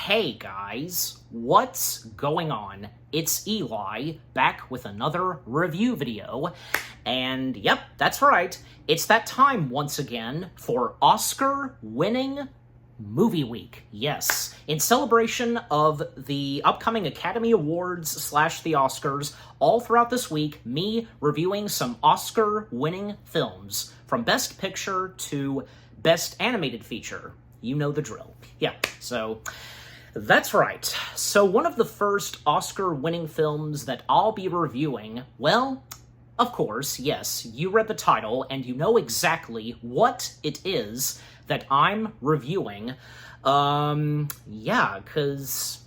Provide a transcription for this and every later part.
Hey guys, what's going on? It's Eli, back with another review video, and yep, that's right, it's that time once again for Oscar-winning Movie Week. Yes, in celebration of the upcoming Academy Awards / the Oscars, all throughout this week, me reviewing some Oscar-winning films, from Best Picture to Best Animated Feature. You know the drill. Yeah, so that's right. So one of the first Oscar-winning films that I'll be reviewing, well, of course, yes, you read the title and you know exactly what it is that I'm reviewing. Yeah, because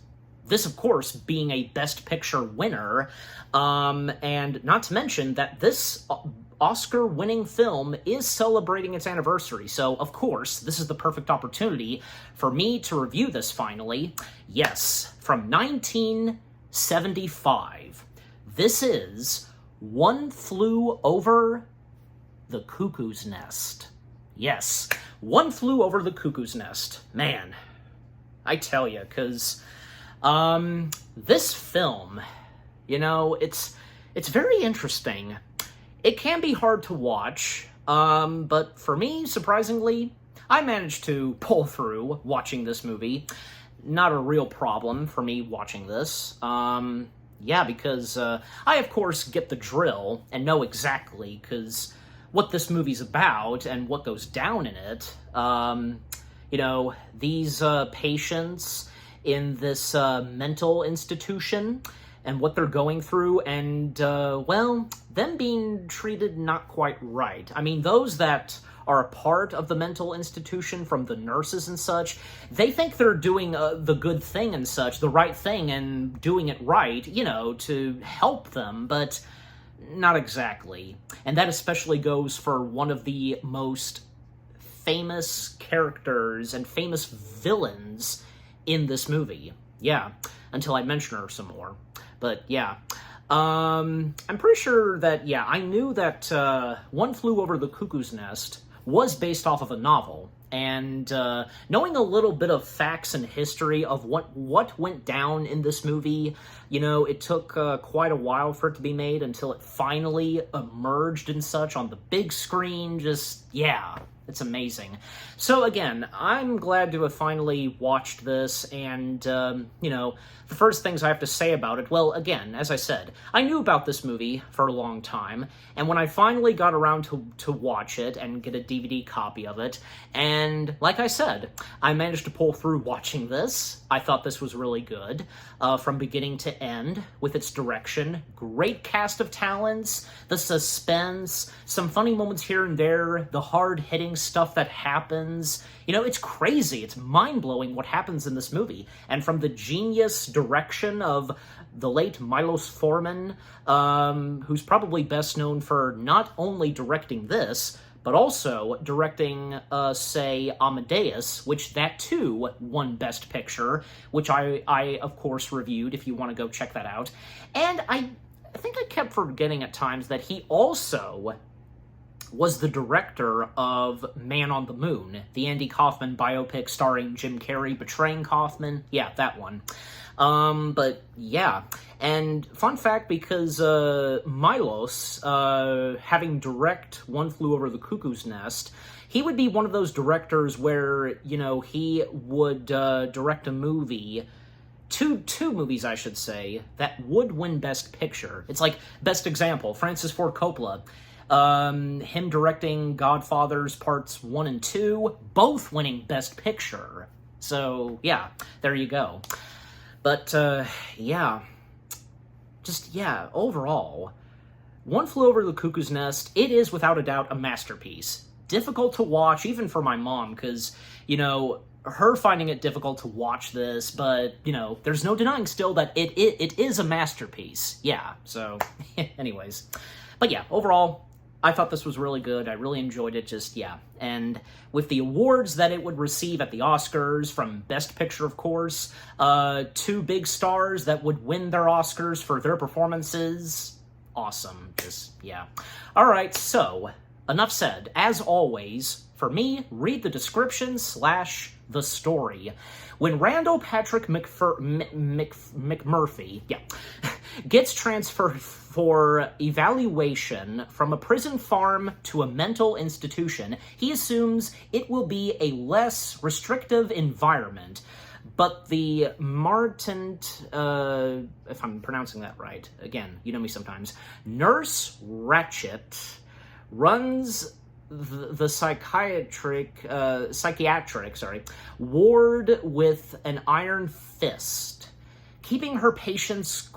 this, of course, being a Best Picture winner, and not to mention that this Oscar-winning film is celebrating its anniversary, so of course, this is the perfect opportunity for me to review this finally. Yes, from 1975. This is One Flew Over the Cuckoo's Nest. Yes, One Flew Over the Cuckoo's Nest. Man, I tell you, because this film, you know, it's very interesting. It can be hard to watch, but for me, surprisingly, I managed to pull through watching this movie. Not a real problem for me watching this. Yeah, because I, of course, get the drill and know exactly what this movie's about and what goes down in it. You know, these patients in this mental institution and what they're going through, and, well, them being treated not quite right. I mean, those that are a part of the mental institution, from the nurses and such, they think they're doing the good thing and such, the right thing, and doing it right, you know, to help them, but not exactly. And that especially goes for one of the most famous characters and famous villains in this movie. Yeah, until I mention her some more. But yeah, I'm pretty sure that, yeah, I knew that One Flew Over the Cuckoo's Nest was based off of a novel, and knowing a little bit of facts and history of what went down in this movie, you know, it took quite a while for it to be made until it finally emerged and such on the big screen. Just, yeah, it's amazing. So again, I'm glad to have finally watched this, and, you know, the first things I have to say about it, well, again, as I said, I knew about this movie for a long time, and when I finally got around to watch it and get a DVD copy of it, and like I said, I managed to pull through watching this. I thought this was really good, from beginning to end, with its direction, great cast of talents, the suspense, some funny moments here and there, the hard-hitting stuff that happens. You know, it's crazy. It's mind-blowing what happens in this movie. And from the genius direction of the late Milos Forman, who's probably best known for not only directing this, but also directing, say, Amadeus, which that too won Best Picture, which I of course reviewed if you want to go check that out. And I think I kept forgetting at times that he also was the director of Man on the Moon, the Andy Kaufman biopic starring Jim Carrey betraying Kaufman. Yeah, that one. But yeah, and fun fact, because Milos, having direct One Flew Over the Cuckoo's Nest, he would be one of those directors where, you know, he would direct a movie, two movies, I should say, that would win Best Picture. It's like, best example, Francis Ford Coppola. Him directing Godfathers Parts 1 and 2, both winning Best Picture. So, yeah, there you go. But, yeah, just, yeah, overall, One Flew Over the Cuckoo's Nest, it is without a doubt a masterpiece. Difficult to watch, even for my mom, because, you know, her finding it difficult to watch this, but, you know, there's no denying still that it is a masterpiece. Yeah, so, anyways. But yeah, overall, I thought this was really good. I really enjoyed it, just, yeah. And with the awards that it would receive at the Oscars, from Best Picture, of course, two big stars that would win their Oscars for their performances, awesome. Just, yeah. All right, so, enough said. As always, for me, read the description / the story. When Randall Patrick McMurphy, gets transferred for evaluation from a prison farm to a mental institution, he assumes it will be a less restrictive environment. But the Martent, if I'm pronouncing that right, again, you know me sometimes, Nurse Ratchet runs the psychiatric ward with an iron fist, keeping her patients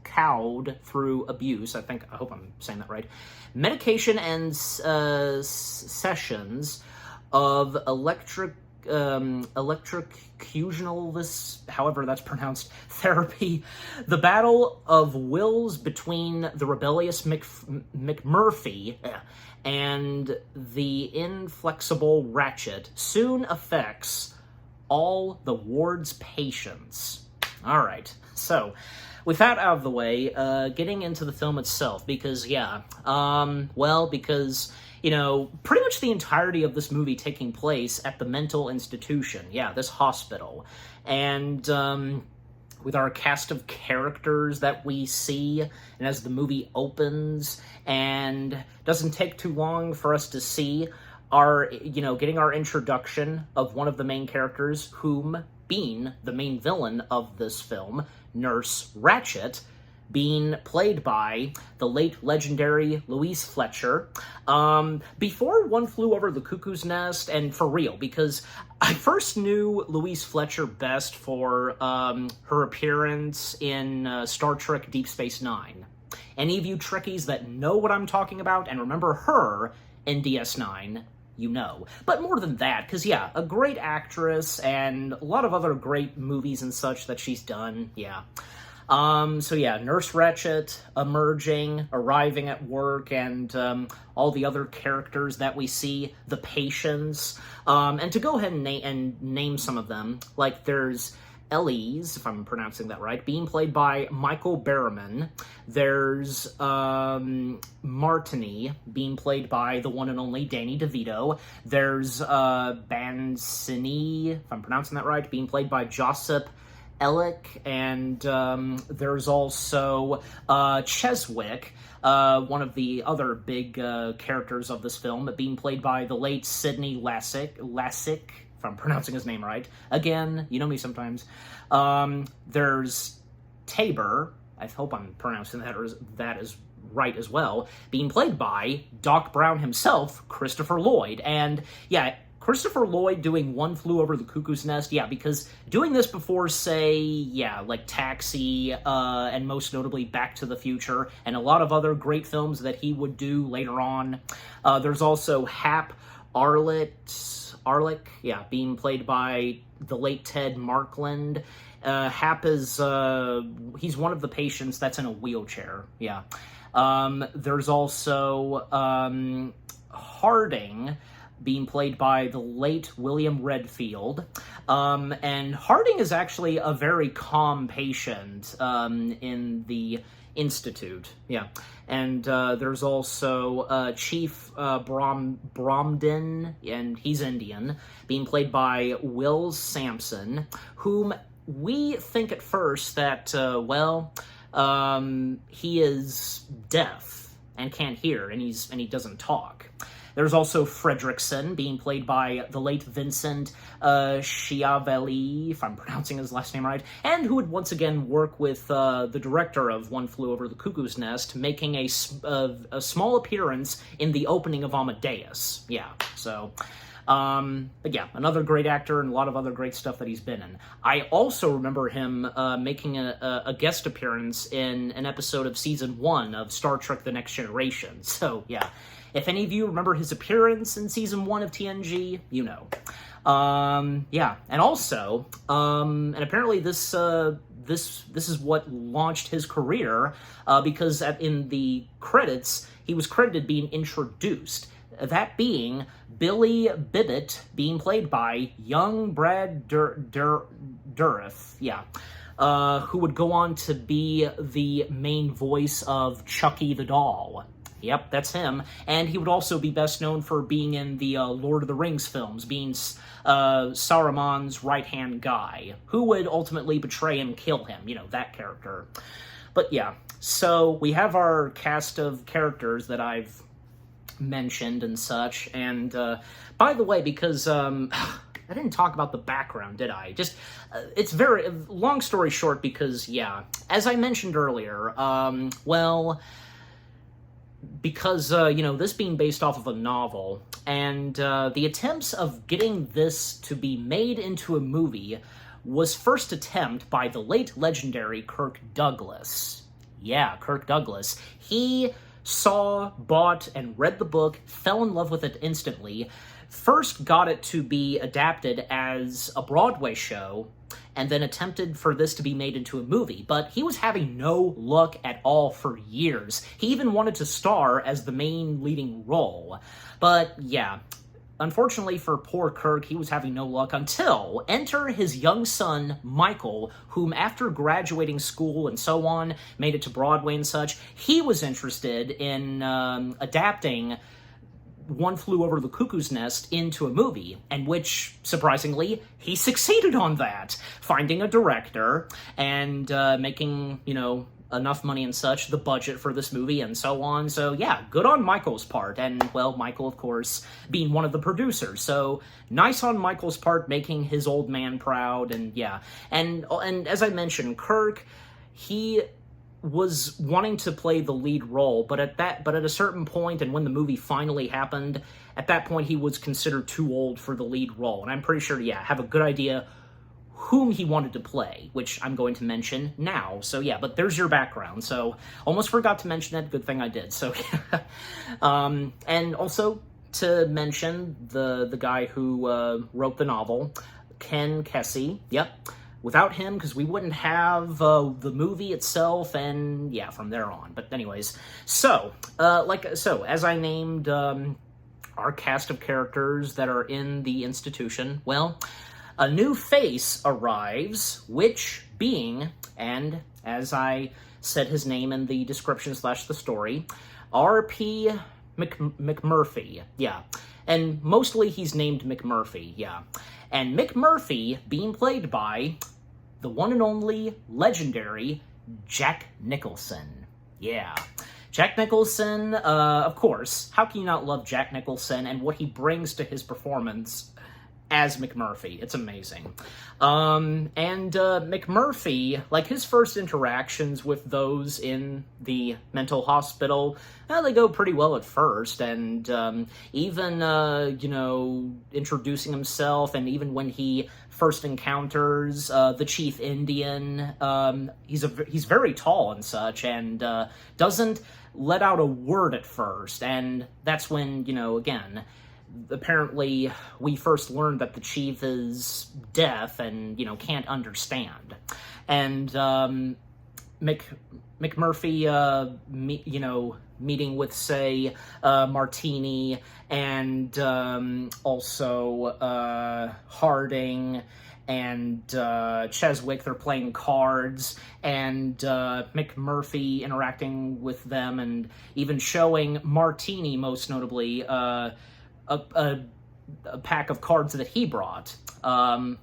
cowed through abuse. I hope I'm saying that right. Medication and sessions of electrocutional, however that's pronounced, therapy. The battle of wills between the rebellious McMurphy and the inflexible Ratchet soon affects all the ward's patients. All right, so with that out of the way, getting into the film itself, because, pretty much the entirety of this movie taking place at the mental institution, this hospital. And with our cast of characters that we see, and as the movie opens, and doesn't take too long for us to see getting our introduction of one of the main characters, whom being the main villain of this film, Nurse Ratchet, being played by the late legendary Louise Fletcher. Before One Flew Over the Cuckoo's Nest, and for real, because I first knew Louise Fletcher best for her appearance in Star Trek Deep Space Nine. Any of you Trekkies that know what I'm talking about and remember her in DS9, you know. But more than that, because, a great actress and a lot of other great movies and such that she's done, Nurse Ratchet arriving at work, and all the other characters that we see, the patients, and to go ahead and name some of them, like there's Elise, if I'm pronouncing that right, being played by Michael Berryman. There's Martini, being played by the one and only Danny DeVito. There's Bansini, if I'm pronouncing that right, being played by Josip Ellick, and there's also Cheswick, one of the other big characters of this film, being played by the late Sidney Lassick, if I'm pronouncing his name right. Again, you know me sometimes. There's Tabor, I hope I'm pronouncing that is right as well, being played by Doc Brown himself, Christopher Lloyd. And Christopher Lloyd doing One Flew Over the Cuckoo's Nest, because doing this before, say, like Taxi, and most notably Back to the Future, and a lot of other great films that he would do later on. There's also Hap Arlick, being played by the late Ted Markland. Hap is, he's one of the patients that's in a wheelchair, There's also Harding, being played by the late William Redfield. And Harding is actually a very calm patient in the Institute. And there's also Chief Bromden, and he's Indian, being played by Will Sampson, whom we think at first that, he is deaf and can't hear, and he doesn't talk. There's also Fredrickson, being played by the late Vincent Schiavelli, if I'm pronouncing his last name right, and who would once again work with the director of One Flew Over the Cuckoo's Nest, making a small appearance in the opening of Amadeus. Another great actor and a lot of other great stuff that he's been in. I also remember him making a guest appearance in an episode of Season 1 of Star Trek The Next Generation. If any of you remember his appearance in Season 1 of TNG, you know. And also, and apparently this is what launched his career, because in the credits, he was credited being introduced. That being Billy Bibbit, being played by young Brad Dourif, who would go on to be the main voice of Chucky the Doll. Yep, that's him. And he would also be best known for being in the Lord of the Rings films, being Saruman's right-hand guy, who would ultimately betray and kill him, you know, that character. But yeah, so we have our cast of characters that I've mentioned and such, and by the way, because I didn't talk about the background, did I? Just, it's very, long story short, because, yeah, as I mentioned earlier, well, because, you know, this being based off of a novel, and the attempts of getting this to be made into a movie was first attempt by the late legendary Kirk Douglas. Yeah, Kirk Douglas. He saw, bought, and read the book, fell in love with it instantly, first got it to be adapted as a Broadway show, and then attempted for this to be made into a movie. But he was having no luck at all for years. He even wanted to star as the main leading role. But yeah, unfortunately for poor Kirk, he was having no luck until enter his young son, Michael, whom after graduating school and so on, made it to Broadway and such, he was interested in adapting One Flew Over the Cuckoo's Nest into a movie, and which, surprisingly, he succeeded on that, finding a director and making, you know, enough money and such, the budget for this movie and so on. So yeah, good on Michael's part, and well, Michael, of course, being one of the producers, so nice on Michael's part, making his old man proud, and yeah. And as I mentioned, Kirk, he was wanting to play the lead role, but at a certain point, and when the movie finally happened, at that point he was considered too old for the lead role, and I'm pretty sure, yeah, have a good idea whom he wanted to play, which I'm going to mention now. So yeah, but there's your background. So almost forgot to mention that, good thing I did. So yeah. And also to mention the guy who wrote the novel, Ken Kesey. Yep. Without him, because we wouldn't have the movie itself, and yeah, from there on. But anyways, so as I named our cast of characters that are in the institution, well, a new face arrives, which being, and as I said his name in the description / the story, R.P. McMurphy, yeah. And mostly he's named McMurphy, yeah. And McMurphy being played by the one and only legendary Jack Nicholson. Yeah. Jack Nicholson, of course, how can you not love Jack Nicholson and what he brings to his performance as McMurphy? It's amazing. McMurphy, like his first interactions with those in the mental hospital, they go pretty well at first, and even, you know, introducing himself, and even when he first encounters the chief Indian, he's very tall and such, and doesn't let out a word at first, and that's when, you know, again, apparently we first learned that the chief is deaf and, you know, can't understand. And McMurphy, you know, meeting with, say, Martini and also Harding and Cheswick, they're playing cards, and McMurphy interacting with them, and even showing Martini, most notably, a pack of cards that he brought,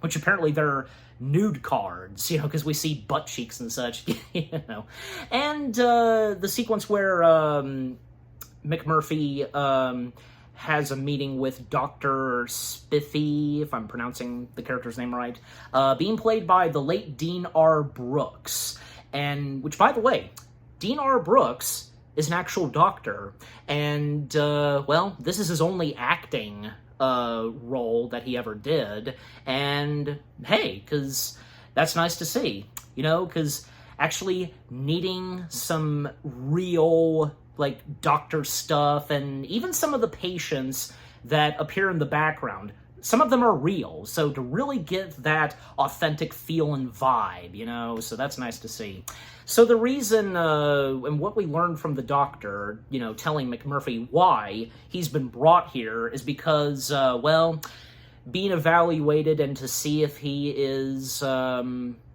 which apparently they're nude cards, you know, because we see butt cheeks and such, you know. And the sequence where McMurphy has a meeting with Dr. Spiffy, if I'm pronouncing the character's name right, being played by the late Dean R. Brooks, and which, by the way, Dean R. Brooks is an actual doctor, and, well, this is his only acting role that he ever did, and hey, because that's nice to see, you know, because actually needing some real, like, doctor stuff, and even some of the patients that appear in the background, some of them are real, so to really get that authentic feel and vibe, you know, so that's nice to see. So the reason, and what we learned from the doctor, you know, telling McMurphy why he's been brought here is because, well, being evaluated and to see if he is,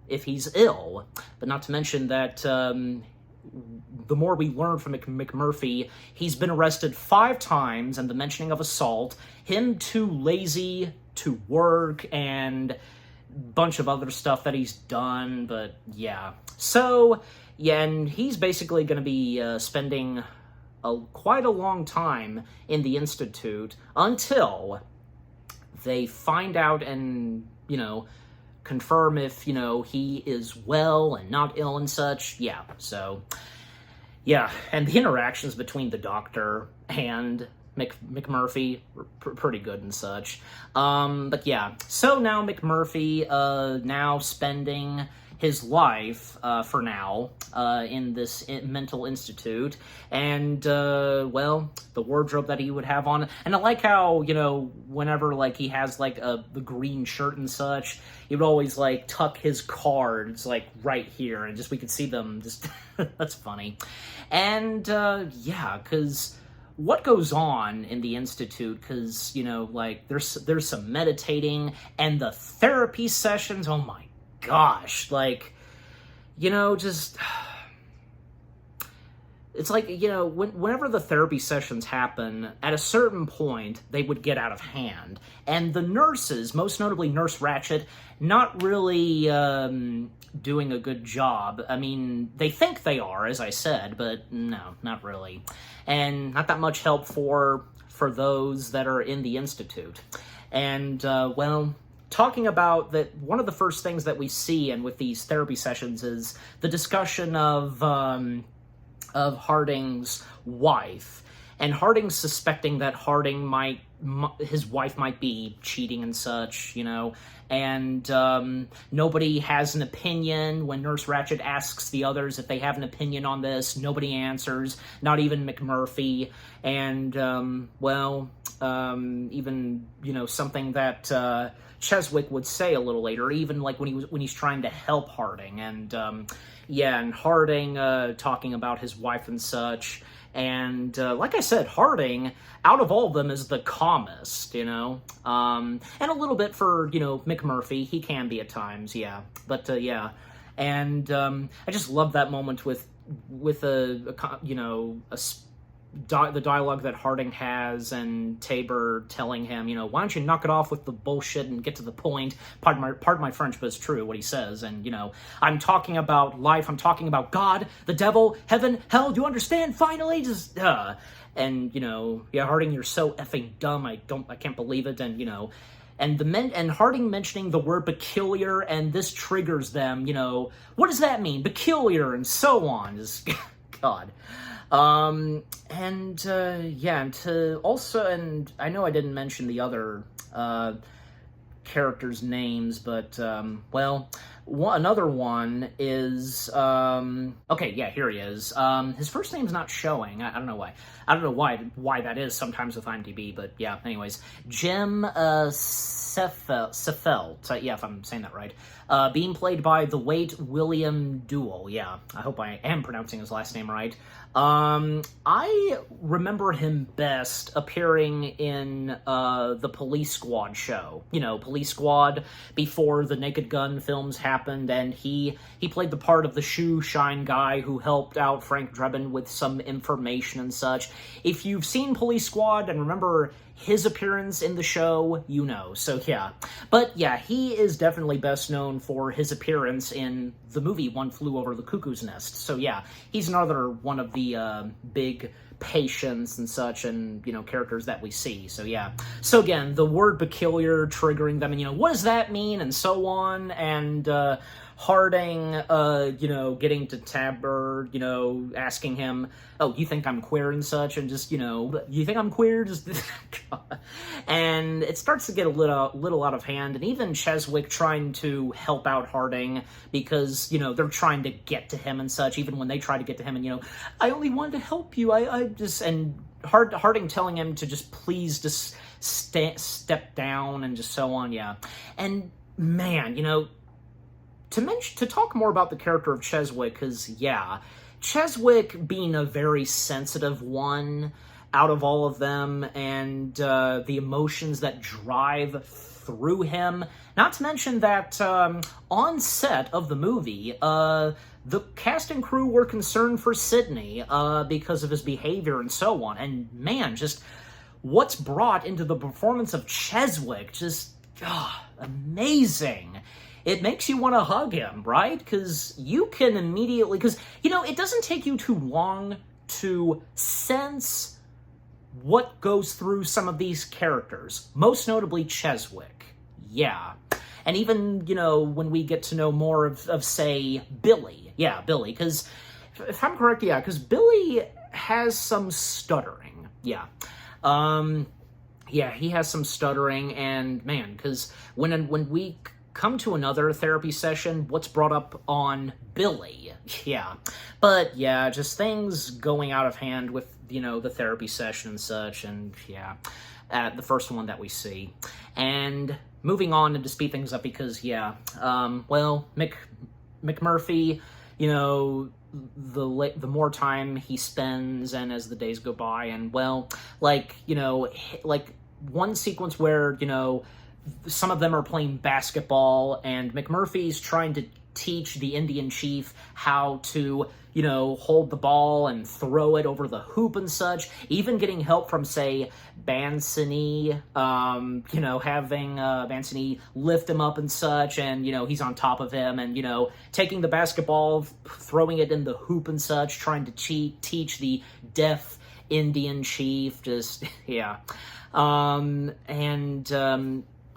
if he's ill, but not to mention that, the more we learn from McMurphy, he's been arrested 5 times, and the mentioning of assault, him too lazy to work, and bunch of other stuff that he's done, but yeah. So, yeah, and he's basically going to be spending quite a long time in the Institute until they find out and, confirm if, he is well and not ill and such. Yeah, so, yeah, and the interactions between the Doctor and McMurphy were pretty good and such. But yeah, so now McMurphy, now spending his life, for now, in this mental institute, and, well, the wardrobe that he would have on, and I like how, whenever, he has, the green shirt and such, he would always, tuck his cards, right here, and we could see them, that's funny. And, yeah, because what goes on in the Institute, because, there's some meditating, and the therapy sessions, oh my gosh, it's whenever the therapy sessions happen, at a certain point, they would get out of hand. And the nurses, most notably Nurse Ratched, not really doing a good job. I mean, they think they are, as I said, but no, not really. And not that much help for those that are in the Institute. And, well, talking about that, one of the first things that we see and with these therapy sessions is the discussion of Harding's wife, and Harding suspecting that Harding his wife might be cheating and such, and nobody has an opinion. When Nurse Ratched asks the others if they have an opinion on this, nobody answers, not even McMurphy, and, well, even, something that, Cheswick would say a little later, even when he's trying to help Harding, and yeah, and Harding talking about his wife and such, and like I said, Harding out of all of them is the calmest, and a little bit for McMurphy, he can be at times, yeah, but yeah, and I just love that moment with the dialogue that Harding has, and Tabor telling him, why don't you knock it off with the bullshit and get to the point? Pardon my French, but it's true what he says. And, I'm talking about life, I'm talking about God, the devil, heaven, hell, do you understand? Finally, just, and, yeah, Harding, you're so effing dumb, I can't believe it, and, and Harding mentioning the word peculiar, and this triggers them, what does that mean? Peculiar, and so on, just, God. Yeah, and to also, and I know I didn't mention the other, characters' names, but, well, another one is, okay, yeah, here he is. His first name's not showing. I don't know why. I don't know why that is sometimes with IMDb, but yeah, anyways. Jim, Seffelt, yeah, if I'm saying that right, being played by the late William Duell. Yeah, I hope I am pronouncing his last name right. I remember him best appearing in the Police Squad show. Police Squad, before the Naked Gun films happened, and he played the part of the shoe shine guy who helped out Frank Drebin with some information and such. If you've seen Police Squad and remember his appearance in the show, so yeah. But yeah, he is definitely best known for his appearance in the movie One Flew Over the Cuckoo's Nest. So yeah, he's another one of the big patients and such, and characters that we see. So yeah, so again, the word peculiar triggering them, and what does that mean, and so on, and Harding getting to Tabor, asking him, oh, you think I'm queer and such, and just, you think I'm queer, just and it starts to get a little out of hand, and even Cheswick trying to help out Harding, because they're trying to get to him and such, even when they try to get to him, and I only wanted to help you, I just, and Harding telling him to just please just step down, and just so on, yeah. And man, to talk more about the character of Cheswick, because yeah, Cheswick being a very sensitive one out of all of them, and the emotions that drive through him, not to mention that on set of the movie, the cast and crew were concerned for Sidney because of his behavior and so on. And man, just what's brought into the performance of Cheswick, just amazing. It makes you want to hug him, right? Because you can immediately, because, you know, it doesn't take you too long to sense what goes through some of these characters, most notably Cheswick. Yeah. And even, you know, when we get to know more of say, Billy. Yeah, Billy, because if I'm correct, yeah, because Billy has some stuttering. Yeah. Yeah, he has some stuttering, and man, because when we come to another therapy session, what's brought up on Billy? Yeah. But yeah, just things going out of hand with, you know, the therapy session and such, and yeah, the first one that we see. And moving on and to speed things up because, yeah, well, McMurphy, you know, the more time he spends and as the days go by, and well, like, you know, like one sequence where, you know, some of them are playing basketball and McMurphy's trying to teach the Indian chief how to, you know, hold the ball and throw it over the hoop and such, even getting help from, say, Bansini, you know, having Bansini lift him up and such, and, you know, he's on top of him, and, you know, taking the basketball, throwing it in the hoop and such, trying to teach the deaf Indian chief, just, yeah.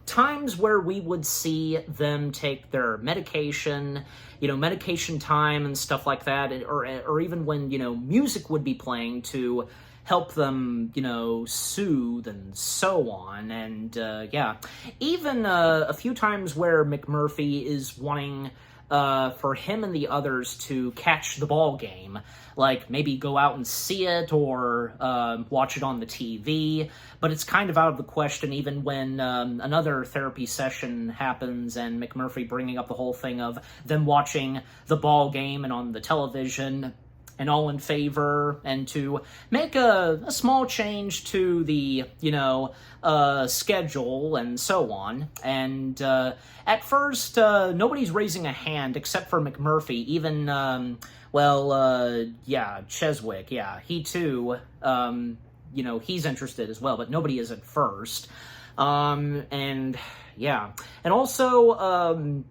Times where we would see them take their medication, you know, medication time and stuff like that, or even when, you know, music would be playing to help them, you know, soothe and so on, and, yeah. Even a few times where McMurphy is wanting for him and the others to catch the ball game, like maybe go out and see it or watch it on the TV, but it's kind of out of the question even when another therapy session happens and McMurphy bringing up the whole thing of them watching the ball game and on the television and all in favor, and to make a small change to the, you know, schedule and so on. And at first, nobody's raising a hand except for McMurphy, even, yeah, Cheswick, yeah, he too, you know, he's interested as well, but nobody is at first. And, yeah. And also,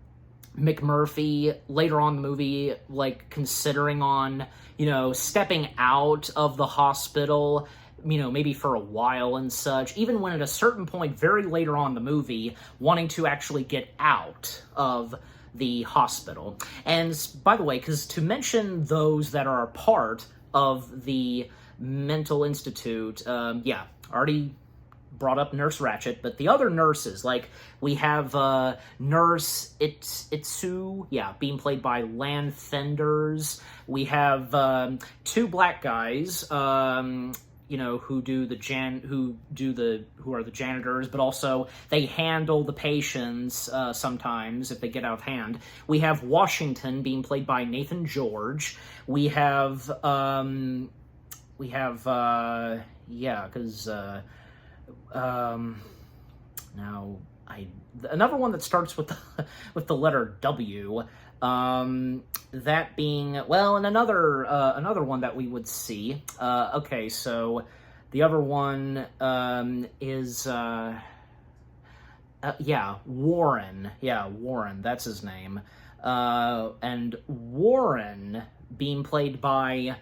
McMurphy, later on in the movie, like, considering on, you know, stepping out of the hospital, you know, maybe for a while and such, even when at a certain point, very later on in the movie, wanting to actually get out of the hospital. And, by the way, because to mention those that are a part of the mental institute, yeah, already brought up Nurse Ratched, but the other nurses, like, we have Nurse Itsu, yeah, being played by Lan Fenders. We have two black guys, you know, who are the janitors, but also they handle the patients sometimes if they get out of hand. We have Washington being played by Nathan George. We have yeah, because now another one that starts with the letter W, that being, well, and another one that we would see. Okay, so the other one is yeah, Warren. Yeah, Warren, that's his name. And Warren being played by,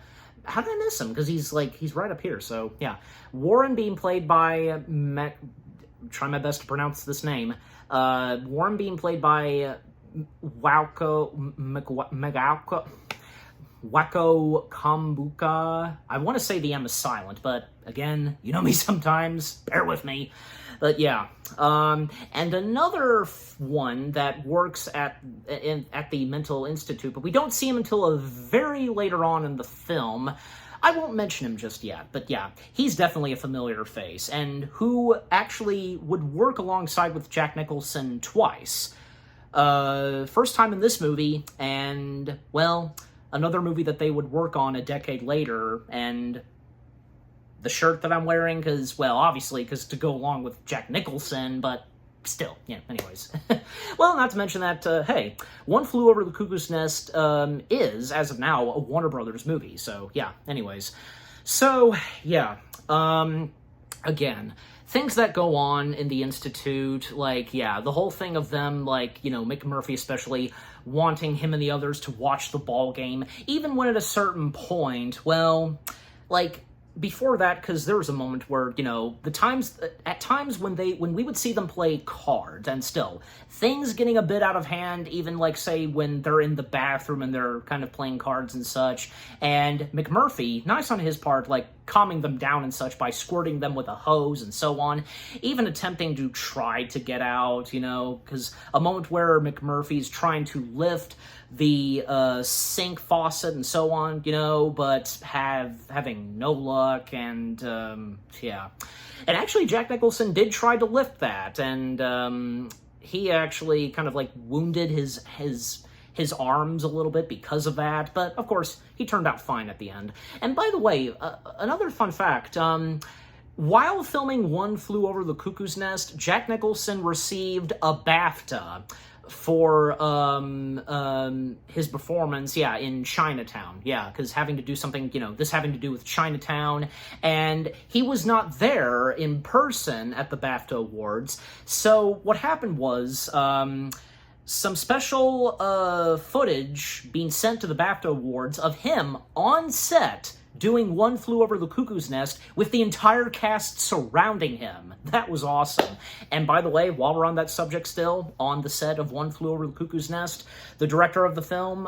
how did I miss him? Because he's right up here. So yeah, Warren being played by try my best to pronounce this name. Warren being played by Wako Kambuka. I want to say the M is silent, but again, you know me sometimes. Bear with me. But yeah, and another one that works at the mental institute, but we don't see him until a very later on in the film. I won't mention him just yet, but yeah, he's definitely a familiar face, and who actually would work alongside with Jack Nicholson twice. First time in this movie, and, well, another movie that they would work on a decade later, and the shirt that I'm wearing, because, well, obviously, because to go along with Jack Nicholson, but still, yeah, anyways. Well, not to mention that, hey, One Flew Over the Cuckoo's Nest is, as of now, a Warner Brothers movie, so, yeah, anyways. So, yeah, again, things that go on in the Institute, like, yeah, the whole thing of them, like, you know, McMurphy especially, wanting him and the others to watch the ball game, even when at a certain point, well, like, before that, because there was a moment where, you know, at times when we would see them play cards, and still, things getting a bit out of hand, even, like, say, when they're in the bathroom and they're kind of playing cards and such, and McMurphy, nice on his part, like, calming them down and such by squirting them with a hose and so on, even attempting to try to get out, you know, because a moment where McMurphy's trying to lift the sink faucet and so on, you know, but having no luck, and yeah. And actually, Jack Nicholson did try to lift that, and he actually kind of like wounded his arms a little bit because of that, but of course, he turned out fine at the end. And by the way, another fun fact, while filming One Flew Over the Cuckoo's Nest, Jack Nicholson received a BAFTA for his performance, yeah, in Chinatown, yeah, because having to do something, you know, this having to do with Chinatown, and he was not there in person at the BAFTA Awards, so what happened was, some special footage being sent to the BAFTA Awards of him on set doing One Flew Over the Cuckoo's Nest with the entire cast surrounding him. That was awesome. And by the way, while we're on that subject still, on the set of One Flew Over the Cuckoo's Nest, the director of the film,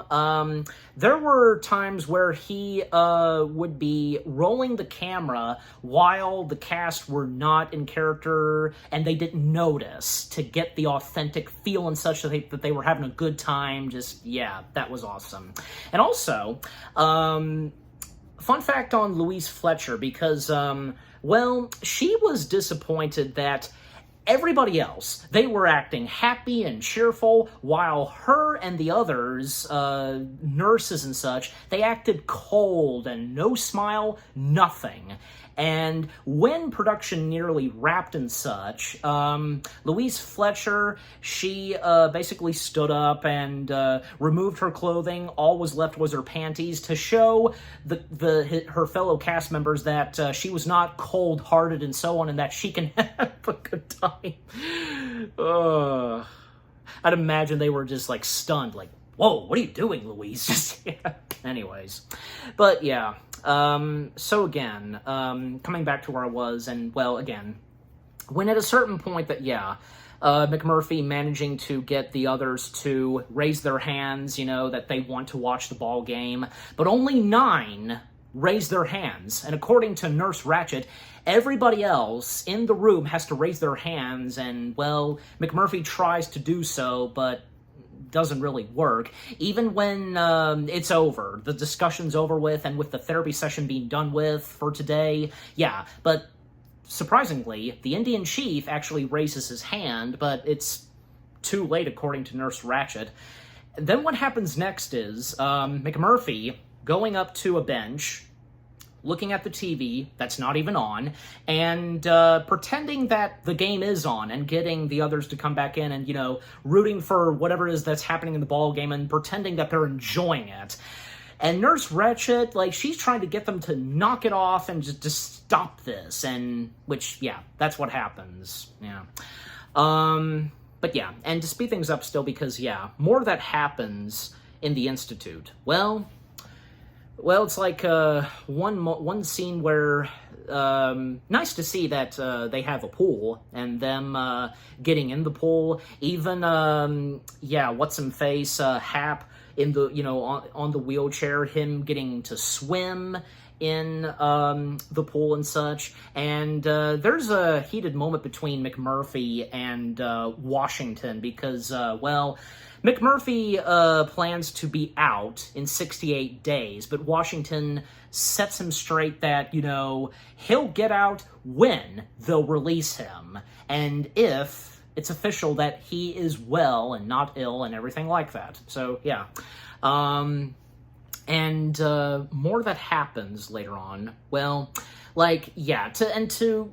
there were times where he would be rolling the camera while the cast were not in character and they didn't notice, to get the authentic feel and such that they were having a good time. Just, yeah, that was awesome. And also, fun fact on Louise Fletcher, because, well, she was disappointed that everybody else, they were acting happy and cheerful, while her and the others, nurses and such, they acted cold and no smile, nothing. And when production nearly wrapped and such, Louise Fletcher, she basically stood up and removed her clothing. All was left was her panties, to show her fellow cast members that she was not cold-hearted and so on, and that she can have a good time. I'd imagine they were just like stunned, like, whoa, what are you doing, Louise? Just, yeah. Anyways, but yeah. So again, coming back to where I was, and well, again, when at a certain point that, yeah, McMurphy managing to get the others to raise their hands, you know, that they want to watch the ball game, but only 9 raise their hands, and according to Nurse Ratched, everybody else in the room has to raise their hands, and, well, McMurphy tries to do so, but doesn't really work. Even when it's over, the discussion's over with, and with the therapy session being done with for today, yeah, but surprisingly, the Indian chief actually raises his hand, but it's too late according to Nurse Ratched. Then what happens next is McMurphy going up to a bench, looking at the TV that's not even on, and pretending that the game is on, and getting the others to come back in and, you know, rooting for whatever it is that's happening in the ball game, and pretending that they're enjoying it. And Nurse Ratched, like, she's trying to get them to knock it off and just stop this, and, which, yeah, that's what happens, yeah. But yeah, and to speed things up still, because, yeah, more that happens in the Institute. Well, it's like one scene where, nice to see that they have a pool, and them getting in the pool. Even, yeah, what's-him-face, Hap, in the, you know, on the wheelchair, him getting to swim in the pool and such. And there's a heated moment between McMurphy and Washington, because, well, McMurphy plans to be out in 68 days, but Washington sets him straight that, you know, he'll get out when they'll release him, and if it's official that he is well and not ill and everything like that. So, yeah. And more that happens later on. Well, like, yeah, to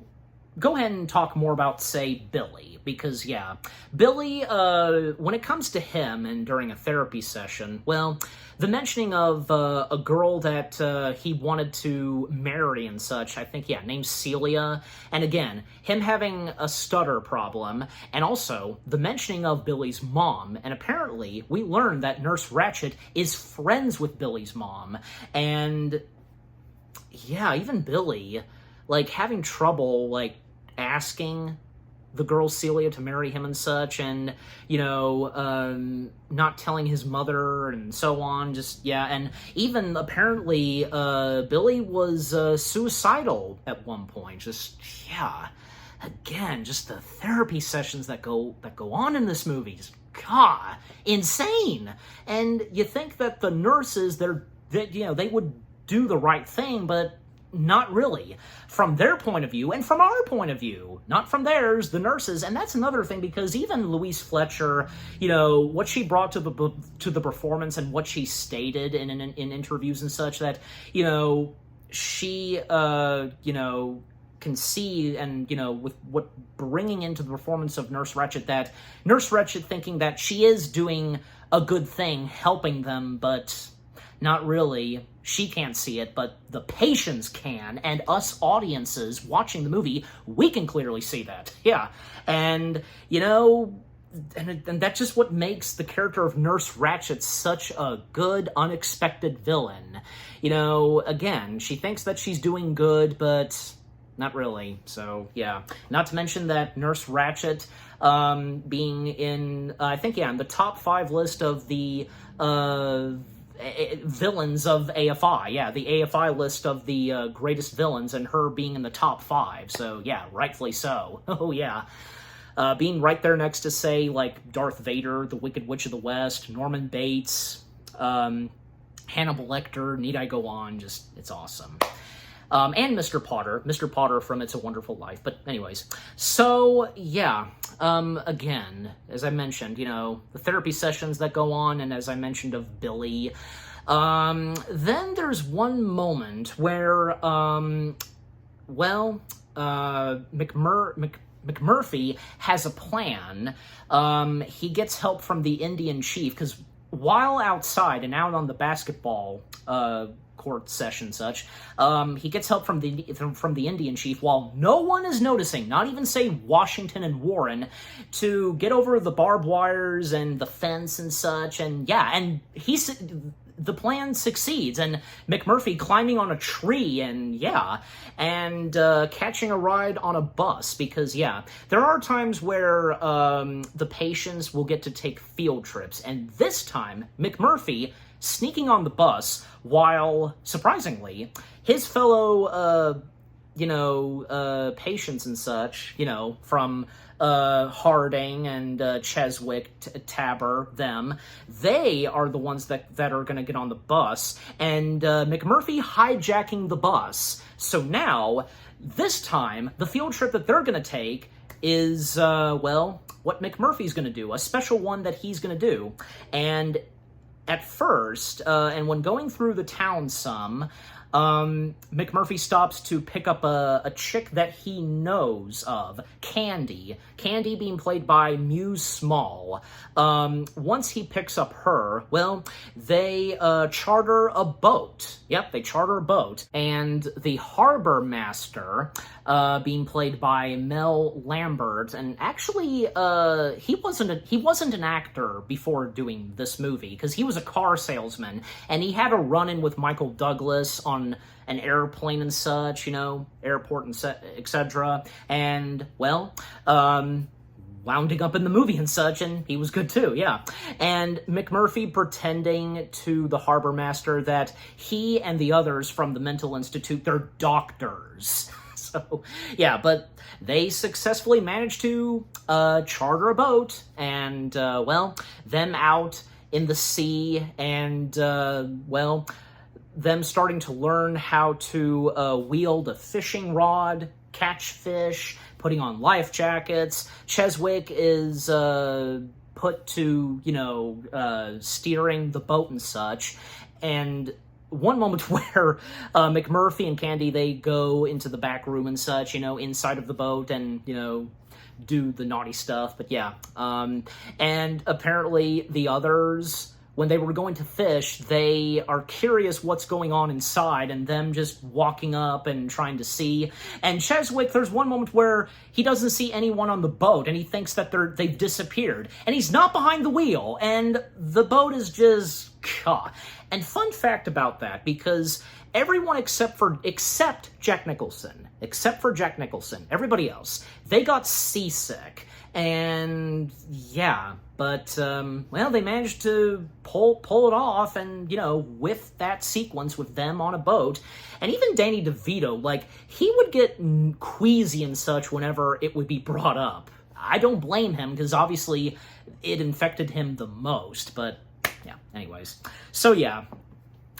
go ahead and talk more about, say, Billy, because, yeah, Billy, when it comes to him and during a therapy session, well, the mentioning of a girl that he wanted to marry and such, I think, yeah, named Celia, and again, him having a stutter problem, and also the mentioning of Billy's mom, and apparently we learned that Nurse Ratched is friends with Billy's mom, and yeah, even Billy, like, having trouble, like, asking the girl Celia to marry him and such, and, you know, not telling his mother and so on, just, yeah, and even apparently, Billy was suicidal at one point, just, yeah, again, just the therapy sessions that go on in this movie, just, God, insane, and you think that the nurses, they would do the right thing, but not really. From their point of view, and from our point of view. Not from theirs, the nurses. And that's another thing, because even Louise Fletcher, you know, what she brought to the performance and what she stated in interviews and such, that, you know, she, you know, can see, and, you know, with what bringing into the performance of Nurse Ratched, that Nurse Ratched thinking that she is doing a good thing, helping them, but not really. She can't see it, but the patients can, and us audiences watching the movie, we can clearly see that. Yeah, and, you know, and that's just what makes the character of Nurse Ratched such a good, unexpected villain. You know, again, she thinks that she's doing good, but not really. So, yeah. Not to mention that Nurse Ratched, being in, I think, yeah, in the top 5 list of the, villains of AFI, yeah, the AFI list of the greatest villains, and her being in the top 5, so yeah, rightfully so. Oh yeah. Being right there next to, say, like, Darth Vader, the Wicked Witch of the West, Norman Bates, Hannibal Lecter, need I go on, just, it's awesome. And Mr. Potter from It's a Wonderful Life. But anyways, so, yeah, again, as I mentioned, you know, the therapy sessions that go on, and as I mentioned of Billy, then there's one moment where, McMurphy has a plan. He gets help from the Indian chief, because while outside and out on the basketball, court session such, he gets help from the Indian chief while no one is noticing, not even, say, Washington and Warren, to get over the barbed wires and the fence and such, and yeah, and the plan succeeds, and McMurphy climbing on a tree, and yeah, and catching a ride on a bus, because yeah, there are times where the patients will get to take field trips, and this time, McMurphy sneaking on the bus while, surprisingly, his fellow, patients and such, you know, from Harding and Cheswick, Tabor, them, they are the ones that are going to get on the bus, and McMurphy hijacking the bus. So now, this time, the field trip that they're going to take is, what McMurphy's going to do, a special one that he's going to do, and at first, and when going through the town some, McMurphy stops to pick up a chick that he knows of, Candy. Candy being played by Muse Small. Once he picks up her, well, they charter a boat. Yep, they charter a boat. And the harbor master, being played by Mel Lambert, and actually, he wasn't an actor before doing this movie, because he was a car salesman, and he had a run-in with Michael Douglas on an airplane and such, you know, airport and etc. And, well, wounding up in the movie and such, and he was good too, yeah. And McMurphy pretending to the harbor master that he and the others from the mental institute, they're doctors. So, yeah, but they successfully managed to charter a boat, and, them out in the sea, and, them starting to learn how to wield a fishing rod, catch fish, putting on life jackets. Cheswick is put to, steering the boat and such, and one moment where McMurphy and Candy, they go into the back room and such, inside of the boat, and, do the naughty stuff. But yeah, and apparently the others, when they were going to fish, they are curious what's going on inside, and them just walking up and trying to see. And Cheswick, there's one moment where he doesn't see anyone on the boat, and he thinks that they've disappeared, and he's not behind the wheel, and the boat is just... And fun fact about that, because everyone except Jack Nicholson, everybody else, they got seasick. And yeah, but well, they managed to pull it off, and with that sequence with them on a boat. And even Danny DeVito, like, he would get queasy and such whenever it would be brought up. I don't blame him, because obviously it infected him the most. But yeah, anyways, so yeah,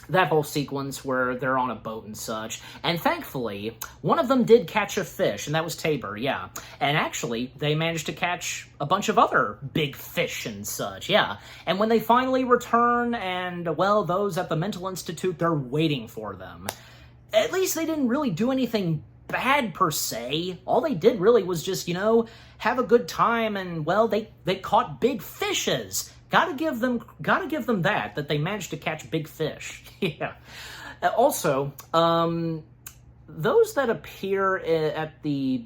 that whole sequence where they're on a boat and such. And thankfully, one of them did catch a fish, and that was Tabor, yeah. And actually, they managed to catch a bunch of other big fish and such, yeah. And when they finally return, and, well, those at the mental institute, they're waiting for them. At least they didn't really do anything bad, per se. All they did really was just, have a good time, and, well, they caught big fishes. Gotta give them that they managed to catch big fish. Yeah. Also, those that appear at the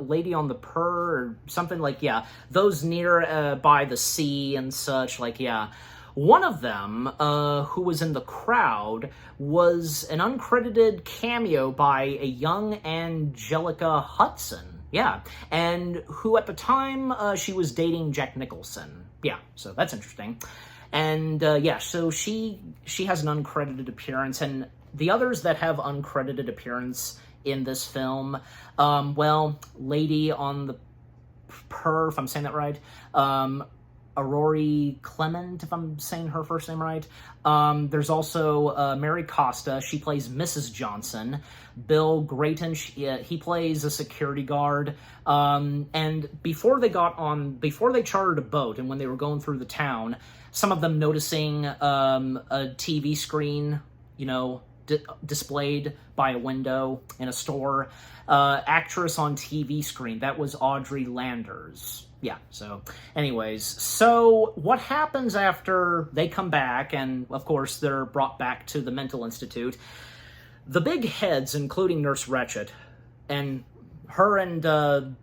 Lady on the or something like, yeah, those near by the sea and such, like, yeah. One of them, who was in the crowd, was an uncredited cameo by a young Angelica Hudson. Yeah, and who at the time, she was dating Jack Nicholson. Yeah, so that's interesting. And yeah, so she has an uncredited appearance, and the others that have uncredited appearance in this film, well, Lady on the if I'm saying that right, Aurori Clement, if I'm saying her first name right. There's also Mary Costa. She plays Mrs. Johnson. Bill Grayton, he plays a security guard. And before they chartered a boat, and when they were going through the town, some of them noticing a TV screen, displayed by a window in a store. Actress on TV screen, that was Audrey Landers. Yeah, so anyways, so what happens after they come back, and of course they're brought back to the mental institute, the big heads, including Nurse Ratched, and her and Dr.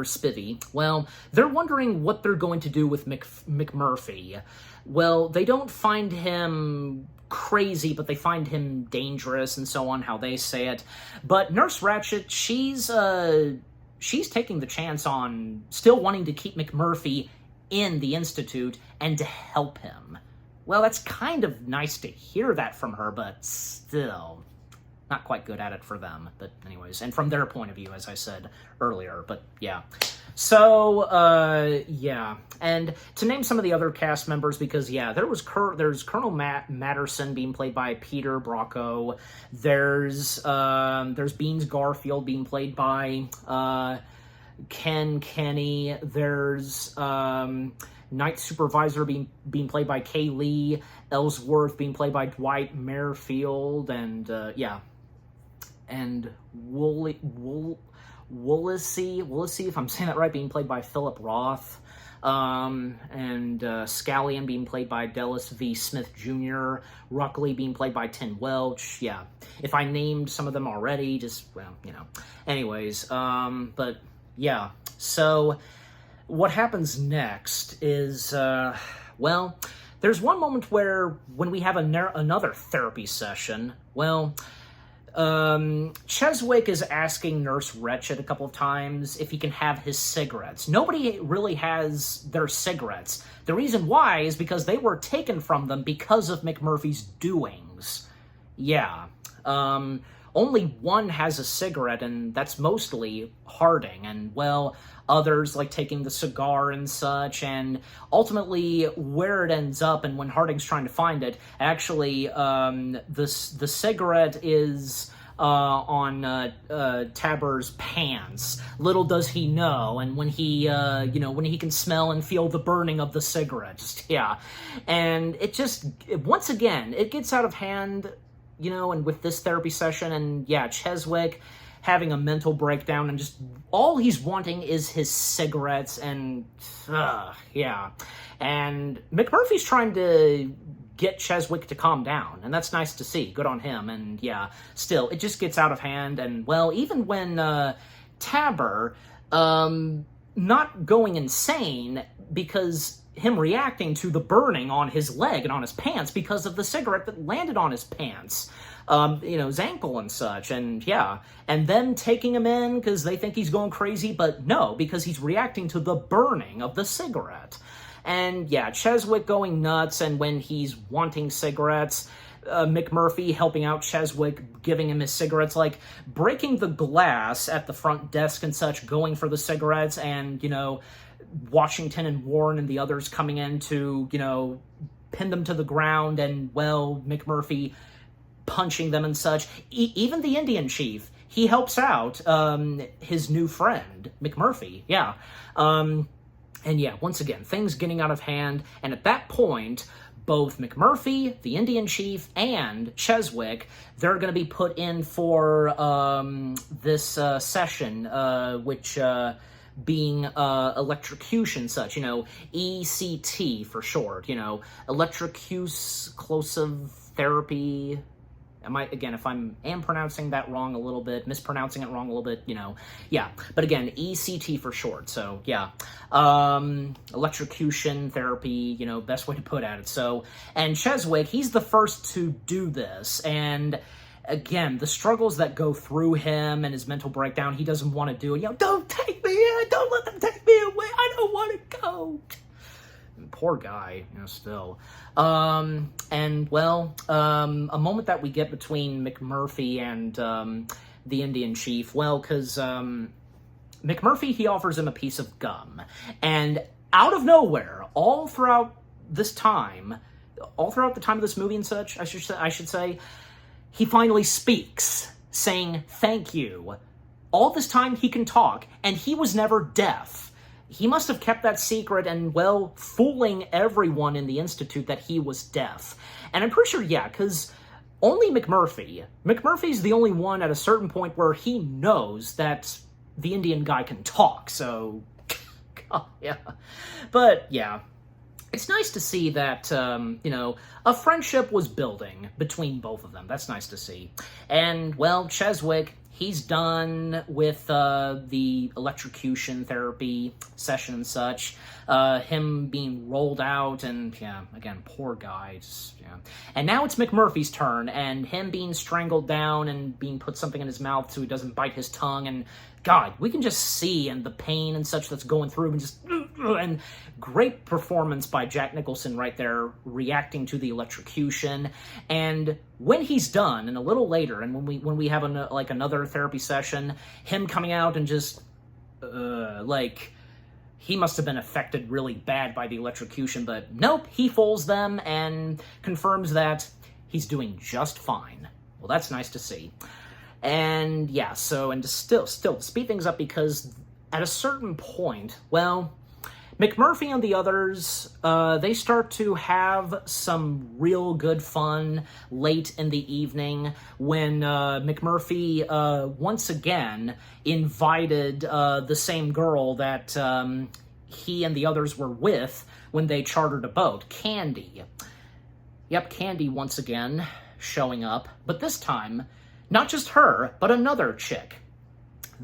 Spivey, well, they're wondering what they're going to do with McMurphy. Well, they don't find him crazy, but they find him dangerous, and so on, how they say it. But Nurse Ratched, she's taking the chance on still wanting to keep McMurphy in the Institute and to help him. Well, that's kind of nice to hear that from her, but still not quite good at it for them. But anyways, and from their point of view, as I said earlier, but yeah. So, yeah. And to name some of the other cast members, because, yeah, there's Colonel Matterson being played by Peter Brocco. There's Beans Garfield being played by Ken Kenny. There's Night Supervisor being played by Kay Lee. Ellsworth being played by Dwight Merrifield. And, yeah. And Woollesy, if I'm saying that right, being played by Philip Roth, and Scallion being played by Dallas V. Smith Jr., Ruckley being played by Tim Welch. Yeah, if I named some of them already, just, well, Anyways, but yeah, so what happens next is, well, there's one moment when we have another therapy session, well, Cheswick is asking Nurse Ratched a couple of times if he can have his cigarettes. Nobody really has their cigarettes. The reason why is because they were taken from them because of McMurphy's doings. Yeah. Only one has a cigarette, and that's mostly Harding. And, well, others like taking the cigar and such, and ultimately where it ends up, and when Harding's trying to find it, actually, the cigarette is on Tabor's pants. Little does he know, and when he, when he can smell and feel the burning of the cigarette, yeah. And it just, once again, it gets out of hand, and with this therapy session, and yeah, Cheswick having a mental breakdown, and just all he's wanting is his cigarettes, and yeah. And McMurphy's trying to get Cheswick to calm down, and that's nice to see. Good on him. And yeah, still, it just gets out of hand. And well, even when Tabor not going insane because him reacting to the burning on his leg and on his pants because of the cigarette that landed on his pants, his ankle and such, and yeah, and them taking him in because they think he's going crazy, but no, because he's reacting to the burning of the cigarette. And yeah, Cheswick going nuts, and when he's wanting cigarettes, McMurphy helping out Cheswick, giving him his cigarettes, like breaking the glass at the front desk and such, going for the cigarettes, and, Washington and Warren and the others coming in to, pin them to the ground, and, well, McMurphy punching them and such. Even the Indian chief, he helps out his new friend, McMurphy, yeah. And yeah, once again, things getting out of hand, and at that point, both McMurphy, the Indian chief, and Cheswick, they're going to be put in for this session, which being electrocution such, ECT for short, electrocusive therapy. If I'm pronouncing that wrong a little bit, mispronouncing it wrong a little bit, yeah. But again, ECT for short, so yeah. Electrocution therapy, best way to put at it. So, and Cheswick, he's the first to do this, and again, the struggles that go through him and his mental breakdown, he doesn't want to do it. Don't take me in, don't let them take me away, I don't want to go. Poor guy, still. And, well, a moment that we get between McMurphy and the Indian chief, well, because McMurphy, he offers him a piece of gum. And out of nowhere, all throughout the time of this movie and such, I should say, he finally speaks, saying, "Thank you." All this time he can talk, and he was never deaf. He must have kept that secret and, well, fooling everyone in the Institute that he was deaf. And I'm pretty sure, yeah, because only McMurphy's the only one at a certain point where he knows that the Indian guy can talk, so, God, yeah. But, yeah, it's nice to see that, a friendship was building between both of them. That's nice to see. And, well, Cheswick, he's done with the electrocution therapy session and such. Him being rolled out, and yeah, again, poor guy. Yeah. And now it's McMurphy's turn, and him being strangled down and being put something in his mouth so he doesn't bite his tongue. And God, we can just see and the pain and such that's going through, and great performance by Jack Nicholson right there, reacting to the electrocution. And when he's done, and a little later, and when we have another therapy session, him coming out and just he must have been affected really bad by the electrocution, but nope, he fools them and confirms that he's doing just fine. Well, that's nice to see. And yeah, so, and to still to speed things up, because at a certain point, well, McMurphy and the others, they start to have some real good fun late in the evening when McMurphy once again invited the same girl that he and the others were with when they chartered a boat, Candy. Yep, Candy once again showing up, but this time, not just her, but another chick.